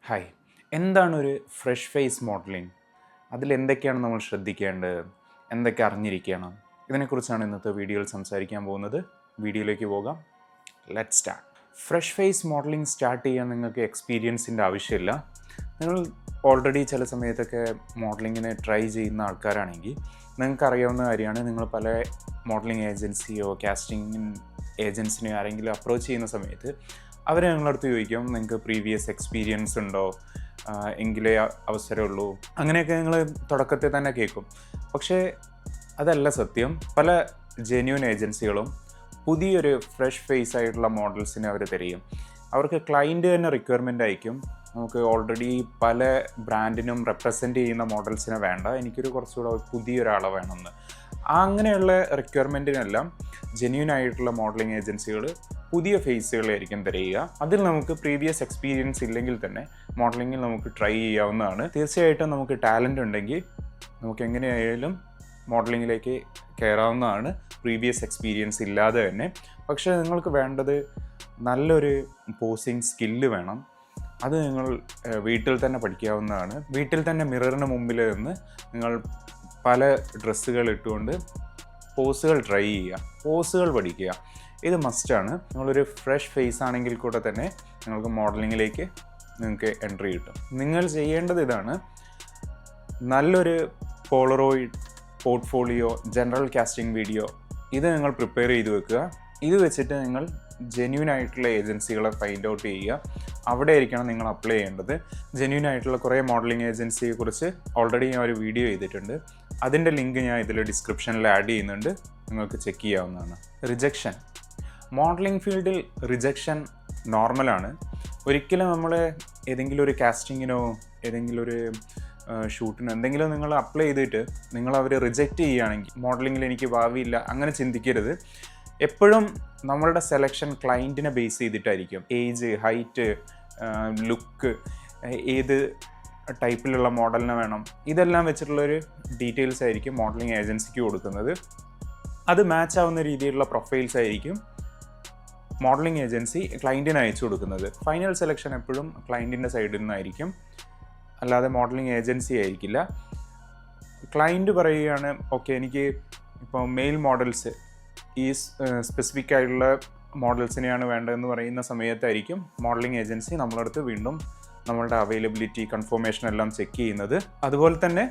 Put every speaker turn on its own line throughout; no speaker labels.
Hi, എന്താണ് ഒരു fresh face modelling? അതിലെന്തൊക്കെയാണ് നമ്മൾ ശ്രദ്ധിക്കേണ്ടത്? എന്തൊക്കെ അറിഞ്ഞിരിക്കണം? ഇതിനെക്കുറിച്ചാണ് ഇന്നത്തെ വീഡിയോയിൽ സംസാരിക്കാൻ പോകുന്നത്. വീഡിയോയിലേക്ക് പോകാം. Let's start. Fresh face modelling start ചെയ്യാൻ നിങ്ങൾക്ക് എക്സ്പീരിയൻസിൻ്റെ ആവശ്യമില്ല. നിങ്ങൾ ഓൾറെഡി ചില സമയത്തൊക്കെ മോഡലിങ്ങിന് ട്രൈ ചെയ്യുന്ന ആൾക്കാരാണെങ്കിൽ നിങ്ങൾക്കറിയാവുന്ന കാര്യമാണ്. നിങ്ങൾ പല മോഡലിംഗ് ഏജൻസിയോ കാസ്റ്റിംഗ് ഏജൻസിനെയോ ആരെങ്കിലും അപ്രോച്ച് ചെയ്യുന്ന സമയത്ത് അവർ നിങ്ങളടുത്ത് ചോദിക്കും, നിങ്ങൾക്ക് പ്രീവിയസ് എക്സ്പീരിയൻസ് ഉണ്ടോ, എങ്കിലേ അവസരമുള്ളൂ, അങ്ങനെയൊക്കെ നിങ്ങൾ തുടക്കത്തിൽ തന്നെ കേൾക്കും. പക്ഷേ അതല്ല സത്യം. പല ജെന്യൂൻ ഏജൻസികളും പുതിയൊരു ഫ്രഷ് ഫേസ് ആയിട്ടുള്ള മോഡൽസിനെ അവർ തരും. അവർക്ക് ക്ലയൻറ്റ് തന്നെ റിക്വയർമെൻ്റ് അയക്കും, നമുക്ക് ഓൾറെഡി പല ബ്രാൻഡിനും റെപ്രസെൻ്റ് ചെയ്യുന്ന മോഡൽസിനെ വേണ്ട, എനിക്കൊരു കുറച്ചുകൂടെ പുതിയൊരാളെ വേണമെന്ന്. അങ്ങനെയുള്ള റിക്വയർമെൻറ്റിനെല്ലാം ജെന്യൂൻ ആയിട്ടുള്ള മോഡലിംഗ് ഏജൻസികൾ പുതിയ ഫേസുകളായിരിക്കും തരിക. അതിൽ നമുക്ക് പ്രീവിയസ് എക്സ്പീരിയൻസ് ഇല്ലെങ്കിൽ തന്നെ മോഡലിങ്ങിൽ നമുക്ക് ട്രൈ ചെയ്യാവുന്നതാണ്. തീർച്ചയായിട്ടും നമുക്ക് ടാലൻ്റ് ഉണ്ടെങ്കിൽ നമുക്ക് എങ്ങനെയായാലും മോഡലിങ്ങിലേക്ക് കയറാവുന്നതാണ്, പ്രീവിയസ് എക്സ്പീരിയൻസ് ഇല്ലാതെ തന്നെ. പക്ഷേ നിങ്ങൾക്ക് വേണ്ടത് നല്ലൊരു പോസിങ് സ്കില്ല് വേണം. അത് നിങ്ങൾ വീട്ടിൽ തന്നെ പഠിക്കാവുന്നതാണ്. വീട്ടിൽ തന്നെ മിററിന് മുമ്പിൽ നിന്ന് നിങ്ങൾ പല ഡ്രസ്സുകൾ ഇട്ടുകൊണ്ട് പോസുകൾ ട്രൈ ചെയ്യുക, പോസുകൾ പഠിക്കുക. ഇത് മസ്റ്റാണ്. നിങ്ങളൊരു ഫ്രഷ് ഫേസ് ആണെങ്കിൽ കൂടെ തന്നെ നിങ്ങൾക്ക് മോഡലിങ്ങിലേക്ക് നിങ്ങൾക്ക് എൻട്രി കിട്ടും. നിങ്ങൾ ചെയ്യേണ്ടത് ഇതാണ്: നല്ലൊരു Polaroid portfolio, general casting video ഇത് നിങ്ങൾ പ്രിപ്പയർ ചെയ്ത് വെക്കുക. ഇത് വെച്ചിട്ട് നിങ്ങൾ ജെന്യൂൻ ആയിട്ടുള്ള ഏജൻസികളെ ഫൈൻഡ് ഔട്ട് ചെയ്യുക. അവിടെ ആയിരിക്കണം നിങ്ങൾ അപ്ലൈ ചെയ്യേണ്ടത്. ജെന്യൂൻ ആയിട്ടുള്ള കുറേ മോഡലിംഗ് ഏജൻസിയെക്കുറിച്ച് ഓൾറെഡി ഞാൻ ഒരു വീഡിയോ ചെയ്തിട്ടുണ്ട്. അതിൻ്റെ ലിങ്ക് ഞാൻ ഇതിൽ ഡിസ്ക്രിപ്ഷനിൽ ആഡ് ചെയ്യുന്നുണ്ട്, നിങ്ങൾക്ക് ചെക്ക് ചെയ്യാവുന്നതാണ്. റിജക്ഷൻ. മോഡലിംഗ് ഫീൽഡിൽ റിജക്ഷൻ നോർമലാണ്. ഒരിക്കലും നമ്മൾ ഏതെങ്കിലും ഒരു കാസ്റ്റിങ്ങിനോ ഏതെങ്കിലും ഒരു ഷൂട്ടിനോ എന്തെങ്കിലും നിങ്ങൾ അപ്ലൈ ചെയ്തിട്ട് നിങ്ങൾ അവർ റിജക്റ്റ് ചെയ്യുകയാണെങ്കിൽ മോഡലിങ്ങിൽ എനിക്ക് ഭാവിയില്ല അങ്ങനെ ചിന്തിക്കരുത്. എപ്പോഴും നമ്മളുടെ സെലക്ഷൻ ക്ലയൻറ്റിനെ ബേസ് ചെയ്തിട്ടായിരിക്കും. ഏജ്, ഹൈറ്റ്, ലുക്ക്, ഏത് ടൈപ്പിലുള്ള മോഡലിനെ വേണം, ഇതെല്ലാം വെച്ചിട്ടുള്ളൊരു ഡീറ്റെയിൽസ് ആയിരിക്കും മോഡലിംഗ് ഏജൻസിക്ക് കൊടുക്കുന്നത്. അത് മാച്ച് ആവുന്ന രീതിയിലുള്ള പ്രൊഫൈൽസ് ആയിരിക്കും മോഡലിംഗ് ഏജൻസി ക്ലയൻറ്റിന് അയച്ചു കൊടുക്കുന്നത്. ഫൈനൽ സെലക്ഷൻ എപ്പോഴും ക്ലയൻറ്റിൻ്റെ സൈഡിൽ നിന്നായിരിക്കും, അല്ലാതെ മോഡലിംഗ് ഏജൻസി ആയിരിക്കില്ല. ക്ലയൻറ്റ് പറയുകയാണ്, ഓക്കെ എനിക്ക് ഇപ്പോൾ മെയിൽ മോഡൽസ് ഈ സ്പെസിഫിക് ആയിട്ടുള്ള മോഡൽസിനെയാണ് വേണ്ടതെന്ന് പറയുന്ന സമയത്തായിരിക്കും മോഡലിംഗ് ഏജൻസി നമ്മളടുത്ത് വീണ്ടും നമ്മളുടെ അവൈലബിലിറ്റി കൺഫർമേഷൻ എല്ലാം ചെക്ക് ചെയ്യുന്നത്. അതുപോലെ തന്നെ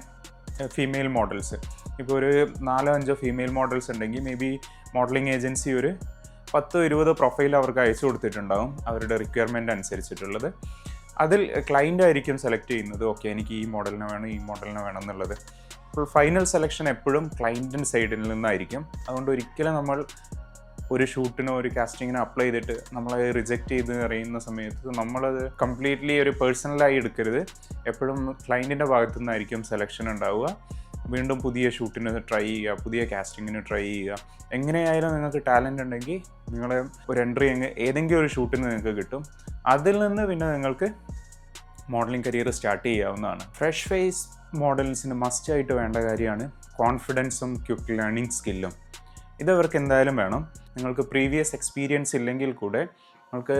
ഫീമെയിൽ മോഡൽസ്, ഇപ്പോൾ ഒരു 4-5 ഫീമെയിൽ മോഡൽസ് ഉണ്ടെങ്കിൽ മേ ബി മോഡലിംഗ് ഏജൻസി ഒരു 10-20 പ്രൊഫൈൽ അവർക്ക് അയച്ചു കൊടുത്തിട്ടുണ്ടാകും അവരുടെ റിക്വയർമെൻ്റ് അനുസരിച്ചിട്ടുള്ളത്. അതിൽ ക്ലയൻ്റ് ആയിരിക്കും സെലക്ട് ചെയ്യുന്നത്, ഓക്കെ എനിക്ക് ഈ മോഡലിനെ വേണം, ഈ മോഡലിനെ വേണം എന്നുള്ളത്. അപ്പോൾ ഫൈനൽ സെലക്ഷൻ എപ്പോഴും ക്ലയൻറ്റിൻ്റെ സൈഡിൽ നിന്നായിരിക്കും. അതുകൊണ്ട് ഒരിക്കലും നമ്മൾ ഒരു ഷൂട്ടിനോ ഒരു കാസ്റ്റിങ്ങിനോ അപ്ലൈ ചെയ്തിട്ട് നമ്മളത് റിജക്റ്റ് ചെയ്ത് അറിയുന്ന സമയത്ത് നമ്മളത് കംപ്ലീറ്റ്ലി ഒരു പേഴ്സണലായി എടുക്കരുത്. എപ്പോഴും ക്ലയൻറ്റിൻ്റെ ഭാഗത്തു നിന്നായിരിക്കും സെലക്ഷൻ ഉണ്ടാവുക. വീണ്ടും പുതിയ ഷൂട്ടിന് ട്രൈ ചെയ്യുക, പുതിയ കാസ്റ്റിങ്ങിന് ട്രൈ ചെയ്യുക. എങ്ങനെയായാലും നിങ്ങൾക്ക് ടാലൻ്റ് ഉണ്ടെങ്കിൽ നിങ്ങളെ ഒരു എൻട്രി ഏതെങ്കിലും ഒരു ഷൂട്ടിന് നിങ്ങൾക്ക് കിട്ടും. അതിൽ നിന്ന് പിന്നെ നിങ്ങൾക്ക് മോഡലിംഗ് കരിയർ സ്റ്റാർട്ട് ചെയ്യാവുന്നതാണ്. ഫ്രഷ് ഫേസ് മോഡൽസിന് മസ്റ്റായിട്ട് വേണ്ട കാര്യമാണ് കോൺഫിഡൻസും ക്വിക്ക് ലേണിംഗ് സ്കില്ലും. ഇതവർക്ക് എന്തായാലും വേണം. നിങ്ങൾക്ക് പ്രീവിയസ് എക്സ്പീരിയൻസ് ഇല്ലെങ്കിൽ കൂടെ നിങ്ങൾക്ക്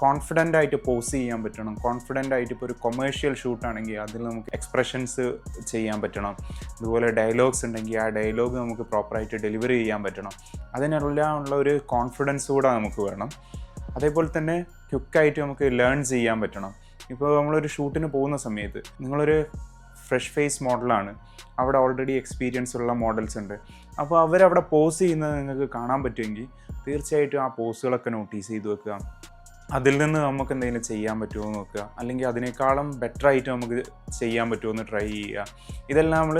കോൺഫിഡൻ്റ് ആയിട്ട് പോസ് ചെയ്യാൻ പറ്റണം. കോൺഫിഡൻ്റ് ആയിട്ട് ഇപ്പോൾ ഒരു കൊമേഴ്ഷ്യൽ ഷൂട്ടാണെങ്കിൽ അതിൽ നമുക്ക് എക്സ്പ്രഷൻസ് ചെയ്യാൻ പറ്റണം. അതുപോലെ ഡയലോഗ്സ് ഉണ്ടെങ്കിൽ ആ ഡയലോഗ് നമുക്ക് പ്രോപ്പറായിട്ട് ഡെലിവറി ചെയ്യാൻ പറ്റണം. അതിനെല്ലാം ഉള്ള ഒരു കോൺഫിഡൻസ് കൂടെ നമുക്ക് വേണം. അതേപോലെ തന്നെ ക്വിക്കായിട്ട് നമുക്ക് ലേൺ ചെയ്യാൻ പറ്റണം. ഇപ്പോൾ നമ്മളൊരു ഷൂട്ടിന് പോകുന്ന സമയത്ത് നിങ്ങളൊരു ഫ്രഷ് ഫേസ് മോഡലാണ്, അവിടെ ഓൾറെഡി എക്സ്പീരിയൻസ് ഉള്ള മോഡൽസ് ഉണ്ട്. അപ്പോൾ അവരവിടെ പോസ് ചെയ്യുന്നത് നിങ്ങൾക്ക് കാണാൻ പറ്റുമെങ്കിൽ തീർച്ചയായിട്ടും ആ പോസുകളൊക്കെ നോട്ടീസ് ചെയ്ത് വെക്കുക. അതിൽ നിന്ന് നമുക്ക് എന്തെങ്കിലും ചെയ്യാൻ പറ്റുമോ എന്ന് നോക്കുക, അല്ലെങ്കിൽ അതിനേക്കാളും ബെറ്റർ ആയിട്ട് നമുക്ക് ചെയ്യാൻ പറ്റുമോ എന്ന് ട്രൈ ചെയ്യുക. ഇതെല്ലാം നമ്മൾ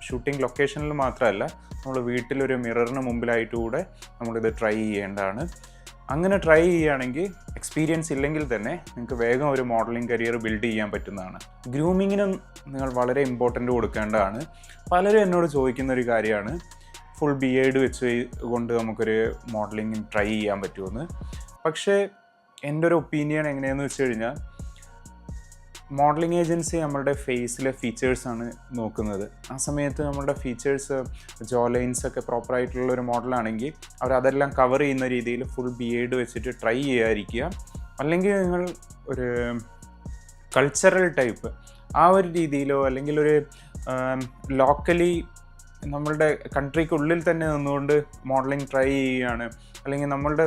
ഷൂട്ടിംഗ് ലൊക്കേഷനിൽ മാത്രമല്ല, നമ്മൾ വീട്ടിലൊരു മിററിന് മുമ്പിലായിട്ട് കൂടെ നമ്മളിത് ട്രൈ ചെയ്യേണ്ടതാണ്. അങ്ങനെ ട്രൈ ചെയ്യുകയാണെങ്കിൽ എക്സ്പീരിയൻസ് ഇല്ലെങ്കിൽ തന്നെ നിങ്ങൾക്ക് വേഗം ഒരു മോഡലിംഗ് കരിയർ ബിൽഡ് ചെയ്യാൻ പറ്റുന്നതാണ്. ഗ്രൂമിങ്ങിനും നിങ്ങൾ വളരെ ഇമ്പോർട്ടൻ്റ് കൊടുക്കേണ്ടതാണ്. പലരും എന്നോട് ചോദിക്കുന്ന ഒരു കാര്യമാണ്, ഫുൾ ബിയേർഡ് വെച്ച് കൊണ്ട് നമുക്കൊരു മോഡലിംഗ് ട്രൈ ചെയ്യാൻ പറ്റുമെന്ന്. പക്ഷേ എൻ്റെ ഒരു ഒപ്പീനിയൻ എങ്ങനെയാണെന്ന് വെച്ച് കഴിഞ്ഞാൽ, മോഡലിംഗ് ഏജൻസി നമ്മളുടെ ഫേസിലെ ഫീച്ചേഴ്സാണ് നോക്കുന്നത്. ആ സമയത്ത് നമ്മളുടെ ഫീച്ചേഴ്സ്, ജോ ലൈൻസൊക്കെ പ്രോപ്പറായിട്ടുള്ളൊരു മോഡലാണെങ്കിൽ അവരതെല്ലാം കവർ ചെയ്യുന്ന രീതിയിൽ ഫുൾ ബിയേർഡ് വെച്ചിട്ട് ട്രൈ ചെയ്യാതിരിക്കുക. അല്ലെങ്കിൽ നിങ്ങൾ ഒരു കൾച്ചറൽ ടൈപ്പ് ആ ഒരു രീതിയിലോ അല്ലെങ്കിൽ ഒരു ലോക്കലി നമ്മളുടെ കൺട്രിക്കുള്ളിൽ തന്നെ നിന്നുകൊണ്ട് മോഡലിംഗ് ട്രൈ ചെയ്യുകയാണ്, അല്ലെങ്കിൽ നമ്മളുടെ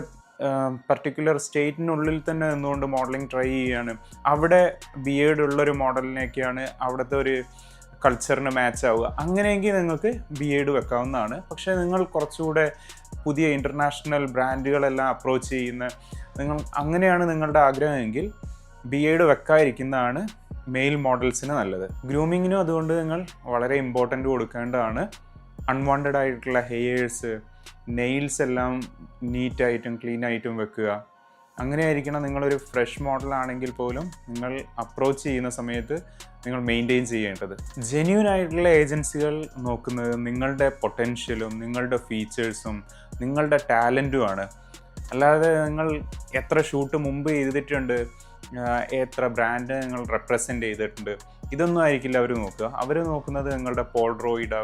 പർട്ടിക്കുലർ സ്റ്റേറ്റിനുള്ളിൽ തന്നെ നിന്നുകൊണ്ട് മോഡലിംഗ് ട്രൈ ചെയ്യുകയാണ്, അവിടെ ബിയേർഡ് ഉള്ളൊരു മോഡലിനെയൊക്കെയാണ് അവിടുത്തെ ഒരു കൾച്ചറിന് മാച്ച് ആവുക, അങ്ങനെയെങ്കിൽ നിങ്ങൾക്ക് ബിയേർഡ് വെക്കാവുന്നതാണ്. പക്ഷേ നിങ്ങൾ കുറച്ചുകൂടെ പുതിയ ഇൻ്റർനാഷണൽ ബ്രാൻഡുകളെല്ലാം അപ്രോച്ച് ചെയ്യുന്ന അങ്ങനെയാണ് നിങ്ങളുടെ ആഗ്രഹമെങ്കിൽ ബിയേർഡ് വെക്കാതിരിക്കുന്നതാണ് മെയിൽ മോഡൽസിന് നല്ലത്. ഗ്രൂമിങ്ങിനും അതുകൊണ്ട് നിങ്ങൾ വളരെ ഇമ്പോർട്ടൻ്റ് കൊടുക്കേണ്ടതാണ്. അൺവാണ്ടഡ് ആയിട്ടുള്ള ഹെയേഴ്സ്, നെയിൽസ് എല്ലാം നീറ്റായിട്ടും ക്ലീൻ ആയിട്ടും വെക്കുക. അങ്ങനെയായിരിക്കണം നിങ്ങളൊരു ഫ്രഷ് മോഡലാണെങ്കിൽ പോലും നിങ്ങൾ അപ്രോച്ച് ചെയ്യുന്ന സമയത്ത് നിങ്ങൾ മെയിൻറ്റെയിൻ ചെയ്യേണ്ടത്. ജെന്യൂൻ ആയിട്ടുള്ള ഏജൻസികൾ നോക്കുന്നത് നിങ്ങളുടെ പൊട്ടൻഷ്യലും നിങ്ങളുടെ ഫീച്ചേഴ്സും നിങ്ങളുടെ ടാലൻറ്റുമാണ്. അല്ലാതെ നിങ്ങൾ എത്ര ഷൂട്ട് മുമ്പ് ചെയ്തിട്ടുണ്ട്, എത്ര ബ്രാൻഡ് നിങ്ങൾ റെപ്രസെൻ്റ് ചെയ്തിട്ടുണ്ട്, ഇതൊന്നും ആയിരിക്കില്ല അവർ നോക്കുക. അവർ നോക്കുന്നത് നിങ്ങളുടെ പോൾറോയിഡ്,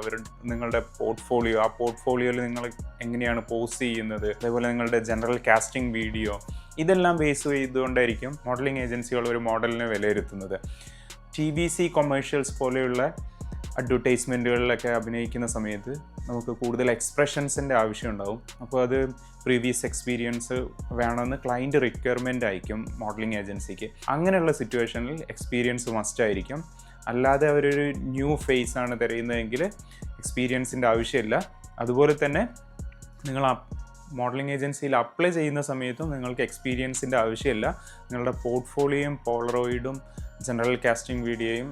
നിങ്ങളുടെ പോർട്ട്ഫോളിയോ, ആ പോർട്ട്ഫോളിയോയിൽ നിങ്ങൾ എങ്ങനെയാണ് പോസ്റ്റ് ചെയ്യുന്നത്, അതേപോലെ നിങ്ങളുടെ ജനറൽ കാസ്റ്റിംഗ് വീഡിയോ, ഇതെല്ലാം ബേസ് ചെയ്തുകൊണ്ടായിരിക്കും മോഡലിംഗ് ഏജൻസികൾ ഒരു മോഡലിനെ വിലയിരുത്തുന്നത്. TVC കൊമേഴ്ഷ്യൽസ് പോലെയുള്ള അഡ്വർടൈസ്മെൻറ്റുകളിലൊക്കെ അഭിനയിക്കുന്ന സമയത്ത് നമുക്ക് കൂടുതൽ എക്സ്പ്രഷൻസിൻ്റെ ആവശ്യം ഉണ്ടാവും. അപ്പോൾ അത് പ്രീവിയസ് എക്സ്പീരിയൻസ് വേണമെന്ന് ക്ലയൻറ്റ് റിക്വയർമെൻ്റ് ആയിരിക്കും മോഡലിംഗ് ഏജൻസിക്ക്. അങ്ങനെയുള്ള സിറ്റുവേഷനിൽ എക്സ്പീരിയൻസ് മസ്റ്റ് ആയിരിക്കും. അല്ലാതെ അവരൊരു ന്യൂ ഫേസ് ആണ് തിരയുന്നതെങ്കിൽ എക്സ്പീരിയൻസിൻ്റെ ആവശ്യമില്ല. അതുപോലെ തന്നെ നിങ്ങൾ മോഡലിംഗ് ഏജൻസിയിൽ അപ്ലൈ ചെയ്യുന്ന സമയത്തും നിങ്ങൾക്ക് എക്സ്പീരിയൻസിൻ്റെ ആവശ്യമില്ല. നിങ്ങളുടെ പോർട്ട്ഫോളിയോയും പോളറോയിഡും ജനറൽ കാസ്റ്റിംഗ് വീഡിയോയും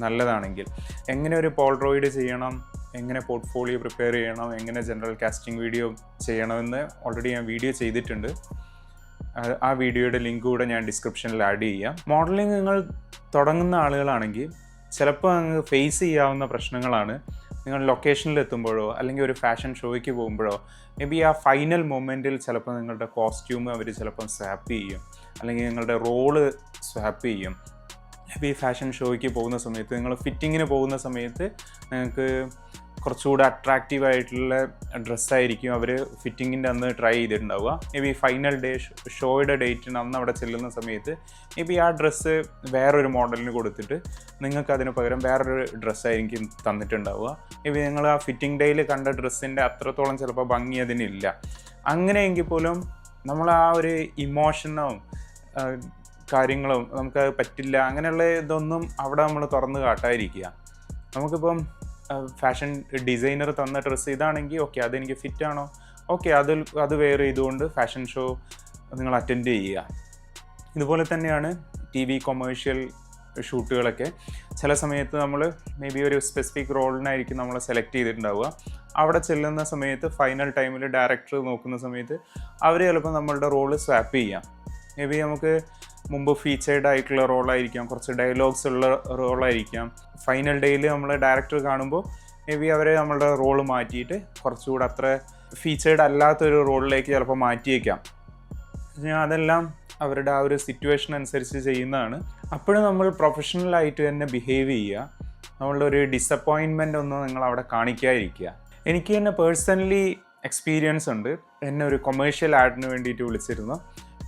നല്ലതാണെങ്കിൽ. എങ്ങനെ ഒരു പോളറോയിഡ് ചെയ്യണം, എങ്ങനെ പോർട്ട്ഫോളിയോ പ്രിപ്പയർ ചെയ്യണം, എങ്ങനെ ജനറൽ കാസ്റ്റിംഗ് വീഡിയോ ചെയ്യണമെന്ന് ഓൾറെഡി ഞാൻ വീഡിയോ ചെയ്തിട്ടുണ്ട്. ആ വീഡിയോയുടെ ലിങ്ക് കൂടെ ഞാൻ ഡിസ്ക്രിപ്ഷനിൽ ആഡ് ചെയ്യാം. മോഡലിംഗ് നിങ്ങൾ തുടങ്ങുന്ന ആളുകളാണെങ്കിൽ ചിലപ്പോൾ അങ്ങ് ഫേസ് ചെയ്യാവുന്ന പ്രശ്നങ്ങളാണ്. നിങ്ങൾ ലൊക്കേഷനിൽ എത്തുമ്പോഴോ അല്ലെങ്കിൽ ഒരു ഫാഷൻ ഷോയ്ക്ക് പോകുമ്പോഴോ മേ ബി ആ ഫൈനൽ മൊമെൻറ്റിൽ ചിലപ്പോൾ നിങ്ങളുടെ കോസ്റ്റ്യൂം അവർ ചിലപ്പം സ്വാപ്പ് ചെയ്യും, അല്ലെങ്കിൽ നിങ്ങളുടെ റോള് സ്വാപ്പ് ചെയ്യും. ഈ ഫാഷൻ ഷോയ്ക്ക് പോകുന്ന സമയത്ത്, നിങ്ങൾ ഫിറ്റിങ്ങിന് പോകുന്ന സമയത്ത് നിങ്ങൾക്ക് കുറച്ചുകൂടെ അട്രാക്റ്റീവായിട്ടുള്ള ഡ്രസ്സായിരിക്കും അവർ ഫിറ്റിങ്ങിൻ്റെ അന്ന് ട്രൈ ചെയ്തിട്ടുണ്ടാവുക. മേ ബി ഫൈനൽ ഡേ ഷോയുടെ ഡേറ്റിന് അന്ന് അവിടെ ചെല്ലുന്ന സമയത്ത് മേ ബി ആ ഡ്രസ്സ് വേറൊരു മോഡലിന് കൊടുത്തിട്ട് നിങ്ങൾക്ക് അതിന് പകരം വേറൊരു ഡ്രസ്സായിരിക്കും തന്നിട്ടുണ്ടാവുക. മേ ബി നിങ്ങൾ ആ ഫിറ്റിംഗ് ഡേയിൽ കണ്ട ഡ്രസ്സിൻ്റെ അത്രത്തോളം ചിലപ്പോൾ ഭംഗി അതിനില്ല. അങ്ങനെയെങ്കിൽ പോലും നമ്മൾ ആ ഒരു ഇമോഷനോ കാര്യങ്ങളും നമുക്കത് പറ്റില്ല, അങ്ങനെയുള്ള ഇതൊന്നും അവിടെ നമ്മൾ തുറന്ന് കാട്ടാതിരിക്കുക. നമുക്കിപ്പം ഫാഷൻ ഡിസൈനർ തന്ന ഡ്രസ്സ് ഇതാണെങ്കിൽ ഓക്കെ, അതെനിക്ക് ഫിറ്റാണോ, ഓക്കെ, അത് വെയർ ചെയ്തുകൊണ്ട് ഫാഷൻ ഷോ നിങ്ങൾ അറ്റൻഡ് ചെയ്യുക. ഇതുപോലെ തന്നെയാണ് TV കൊമേഴ്ഷ്യൽ ഷൂട്ടുകളൊക്കെ. ചില സമയത്ത് നമ്മൾ മേ ബി ഒരു സ്പെസിഫിക് റോളിനായിരിക്കും നമ്മൾ സെലക്ട് ചെയ്തിട്ടുണ്ടാവുക. അവിടെ ചെല്ലുന്ന സമയത്ത് ഫൈനൽ ടൈമിൽ ഡയറക്ടർ നോക്കുന്ന സമയത്ത് അവർ ചിലപ്പോൾ നമ്മളുടെ റോള് സ്വാപ്പ് ചെയ്യാം. മേ ബി നമുക്ക് മുമ്പ് ഫീച്ചേർഡ് ആയിട്ടുള്ള റോളായിരിക്കാം, കുറച്ച് ഡയലോഗ്സ് ഉള്ള റോളായിരിക്കാം. ഫൈനൽ ഡേയിൽ നമ്മൾ ഡയറക്ടർ കാണുമ്പോൾ മേ ബി അവരെ നമ്മളുടെ റോള് മാറ്റിയിട്ട് കുറച്ചുകൂടെ അത്ര ഫീച്ചേർഡ് അല്ലാത്തൊരു റോളിലേക്ക് ചിലപ്പോൾ മാറ്റിയേക്കാം. അതെല്ലാം അവരുടെ ആ ഒരു സിറ്റുവേഷൻ അനുസരിച്ച് ചെയ്യുന്നതാണ്. അപ്പോഴും നമ്മൾ പ്രൊഫഷണലായിട്ട് തന്നെ ബിഹേവ് ചെയ്യുക. നമ്മളുടെ ഒരു ഡിസപ്പോയിൻമെൻ്റ് ഒന്നും നിങ്ങൾ അവിടെ കാണിക്കാതിരിക്കുക. എനിക്ക് തന്നെ പേഴ്സണലി എക്സ്പീരിയൻസ് ഉണ്ട്. എന്നെ ഒരു കൊമേഴ്ഷ്യൽ ആഡിന് വേണ്ടിയിട്ട്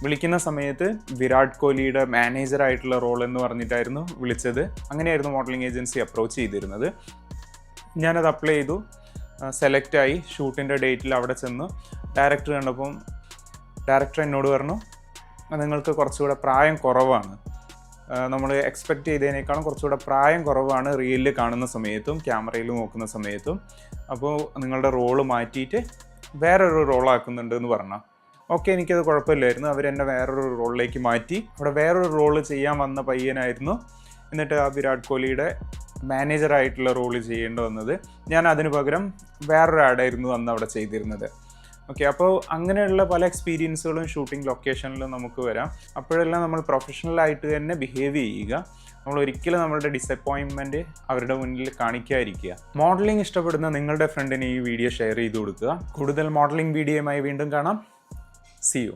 വിളിക്കുന്ന സമയത്ത് വിരാട് കോഹ്ലിയുടെ മാനേജറായിട്ടുള്ള റോൾ എന്ന് പറഞ്ഞിട്ടായിരുന്നു വിളിച്ചത്. അങ്ങനെയായിരുന്നു മോഡലിംഗ് ഏജൻസി അപ്രോച്ച് ചെയ്തിരുന്നത്. ഞാനത് അപ്ലൈ ചെയ്തു, സെലക്റ്റായി. ഷൂട്ടിൻ്റെ ഡേറ്റിൽ അവിടെ ചെന്നു ഡയറക്ടർ കണ്ടപ്പം ഡയറക്ടർ എന്നോട് പറഞ്ഞു, നിങ്ങൾക്ക് കുറച്ചുകൂടെ പ്രായം കുറവാണ്, നമ്മൾ എക്സ്പെക്റ്റ് ചെയ്തതിനേക്കാളും കുറച്ചുകൂടെ പ്രായം കുറവാണ് റിയലിൽ കാണുന്ന സമയത്തും ക്യാമറയിൽ നോക്കുന്ന സമയത്തും. അപ്പോൾ നിങ്ങളുടെ റോള് മാറ്റിയിട്ട് വേറൊരു റോളാക്കുന്നുണ്ട് എന്ന് പറഞ്ഞു. ഓക്കെ, എനിക്കത് കുഴപ്പമില്ലായിരുന്നു. അവരെന്നെ വേറൊരു റോളിലേക്ക് മാറ്റി. അവിടെ വേറൊരു റോള് ചെയ്യാൻ വന്ന പയ്യനായിരുന്നു. എന്നിട്ട് ആ വിരാട് കോഹ്ലിയുടെ മാനേജറായിട്ടുള്ള റോള് ചെയ്യേണ്ടി വന്നത്. ഞാൻ അതിന് പകരം വേറൊരു ആഡായിരുന്നു അന്ന് അവിടെ ചെയ്തിരുന്നത്. ഓക്കെ, അപ്പോൾ അങ്ങനെയുള്ള പല എക്സ്പീരിയൻസുകളും ഷൂട്ടിംഗ് ലൊക്കേഷനിലും നമുക്ക് വരാം. അപ്പോഴെല്ലാം നമ്മൾ പ്രൊഫഷണലായിട്ട് തന്നെ ബിഹേവ് ചെയ്യുക. നമ്മൾ ഒരിക്കലും നമ്മളുടെ ഡിസപ്പോയിൻമെൻറ്റ് അവരുടെ മുന്നിൽ കാണിക്കാതിരിക്കുക. മോഡലിംഗ് ഇഷ്ടപ്പെടുന്ന നിങ്ങളുടെ ഫ്രണ്ടിന് ഈ വീഡിയോ ഷെയർ ചെയ്ത് കൊടുക്കുക. കൂടുതൽ മോഡലിംഗ് വീഡിയോയുമായി വീണ്ടും കാണാം. See you.